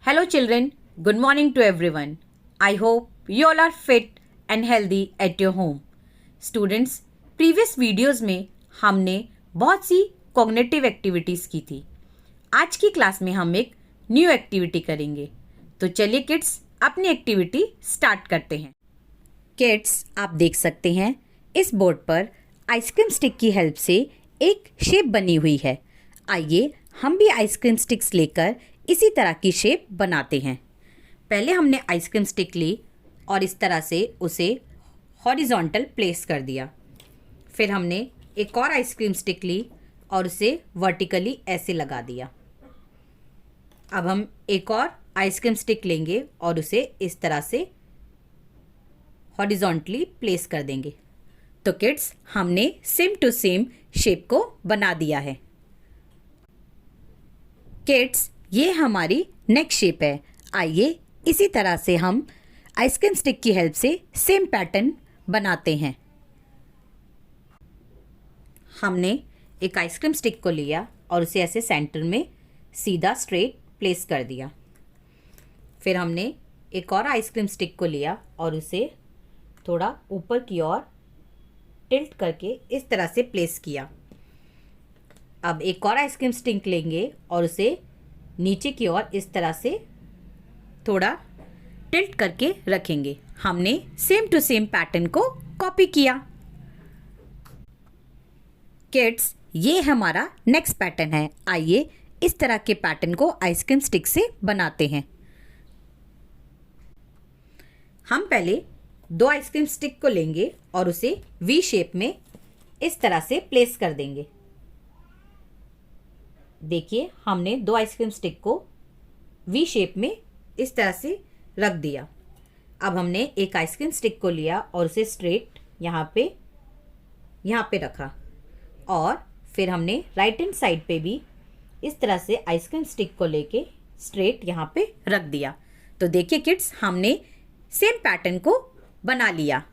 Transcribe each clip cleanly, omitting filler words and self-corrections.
Hello children, good morning to everyone. I hope you all are fit and healthy at your home. Students, previous videos में हमने बहुत सी cognitive activities की थी. आज की class में हम एक न्यू एक्टिविटी करेंगे. तो चलिए किड्स अपनी एक्टिविटी स्टार्ट करते हैं. किड्स आप देख सकते हैं इस बोर्ड पर आइसक्रीम स्टिक की हेल्प से एक शेप बनी हुई है. आइए हम भी आइसक्रीम स्टिक्स लेकर इसी तरह की शेप बनाते हैं. पहले हमने आइसक्रीम स्टिक ली और इस तरह से उसे हॉरिजॉन्टल प्लेस कर दिया. फिर हमने एक और आइसक्रीम स्टिक ली और उसे वर्टिकली ऐसे लगा दिया. अब हम एक और आइसक्रीम स्टिक लेंगे और उसे इस तरह से हॉरिजॉन्टली प्लेस कर देंगे. तो किड्स हमने सेम टू सेम शेप को बना दिया है. किड्स ये हमारी नेक्स्ट शेप है. आइए इसी तरह से हम आइसक्रीम स्टिक की हेल्प से सेम पैटर्न बनाते हैं. हमने एक आइसक्रीम स्टिक को लिया और उसे ऐसे सेंटर में सीधा स्ट्रेट प्लेस कर दिया. फिर हमने एक और आइसक्रीम स्टिक को लिया और उसे थोड़ा ऊपर की ओर टिल्ट करके इस तरह से प्लेस किया. अब एक और आइसक्रीम स्टिक लेंगे और उसे नीचे की ओर इस तरह से थोड़ा टिल्ट करके रखेंगे. हमने सेम टू सेम पैटर्न को कॉपी किया. किड्स ये हमारा नेक्स्ट पैटर्न है. आइए इस तरह के पैटर्न को आइसक्रीम स्टिक से बनाते हैं. हम पहले दो आइसक्रीम स्टिक को लेंगे और उसे वी शेप में इस तरह से प्लेस कर देंगे. देखिए हमने दो आइसक्रीम स्टिक को वी शेप में इस तरह से रख दिया. अब हमने एक आइसक्रीम स्टिक को लिया और उसे स्ट्रेट यहाँ पे रखा और फिर हमने राइट हैंड साइड पे भी इस तरह से आइसक्रीम स्टिक को लेके स्ट्रेट यहाँ पे रख दिया. तो देखिए किड्स हमने सेम पैटर्न को बना लिया.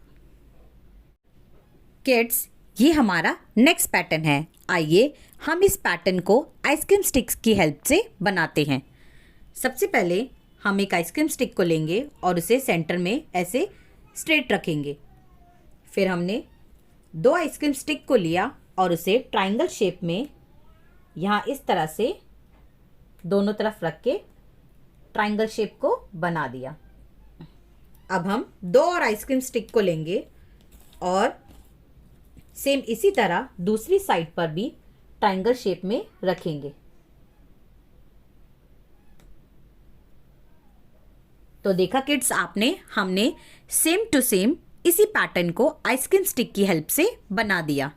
किड्स ये हमारा नेक्स्ट पैटर्न है. आइए हम इस पैटर्न को आइसक्रीम स्टिक्स की हेल्प से बनाते हैं. सबसे पहले हम एक आइसक्रीम स्टिक को लेंगे और उसे सेंटर में ऐसे स्ट्रेट रखेंगे. फिर हमने दो आइसक्रीम स्टिक को लिया और उसे ट्रायंगल शेप में यहाँ इस तरह से दोनों तरफ रख के ट्रायंगल शेप को बना दिया. अब हम दो और आइसक्रीम स्टिक को लेंगे और सेम इसी तरह दूसरी साइड पर भी ट्रायंगल शेप में रखेंगे. तो देखा किड्स आपने हमने सेम टू सेम इसी पैटर्न को आइसक्रीम स्टिक की हेल्प से बना दिया.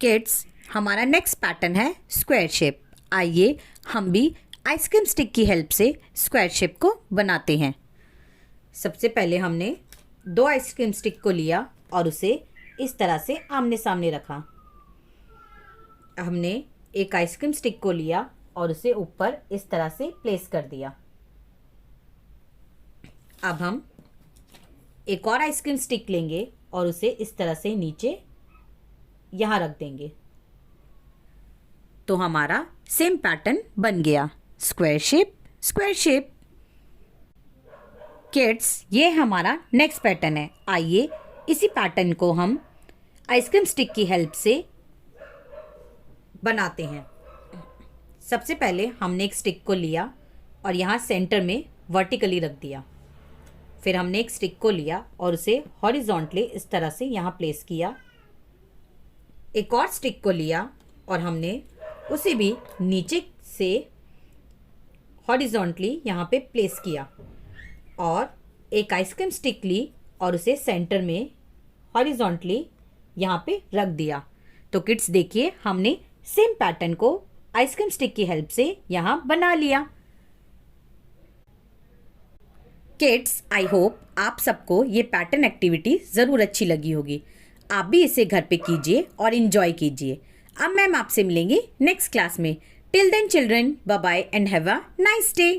किड्स हमारा नेक्स्ट पैटर्न है स्क्वायर शेप. आइए हम भी आइसक्रीम स्टिक की हेल्प से स्क्वायर शेप को बनाते हैं. सबसे पहले हमने दो आइसक्रीम स्टिक को लिया और उसे इस तरह से आमने सामने रखा. हमने एक आइसक्रीम स्टिक को लिया और उसे ऊपर इस तरह से प्लेस कर दिया. अब हम एक और आइसक्रीम स्टिक लेंगे और उसे इस तरह से नीचे यहाँ रख देंगे. तो हमारा सेम पैटर्न बन गया. Square shape square shape. Kids ये हमारा नेक्स्ट पैटर्न है. आइए इसी पैटर्न को हम आइसक्रीम स्टिक की हेल्प से बनाते हैं. सबसे पहले हमने एक स्टिक को लिया और यहाँ सेंटर में वर्टिकली रख दिया. फिर हमने एक स्टिक को लिया और उसे हॉरिजॉन्टली इस तरह से यहाँ प्लेस किया. एक और स्टिक को लिया और हमने उसे भी नीचे से हॉरिजॉन्टली यहाँ पे प्लेस किया और एक आइसक्रीम स्टिक ली और उसे सेंटर में हॉरिजॉन्टली यहाँ पे रख दिया. तो किड्स देखिए हमने सेम पैटर्न को आइसक्रीम स्टिक की हेल्प से यहाँ बना लिया. किड्स आई होप आप सबको ये पैटर्न एक्टिविटी ज़रूर अच्छी लगी होगी. आप भी इसे घर पे कीजिए और इन्जॉय कीजिए. अब मैम आपसे मिलेंगे नेक्स्ट क्लास में. Till then children bye bye and have a nice day.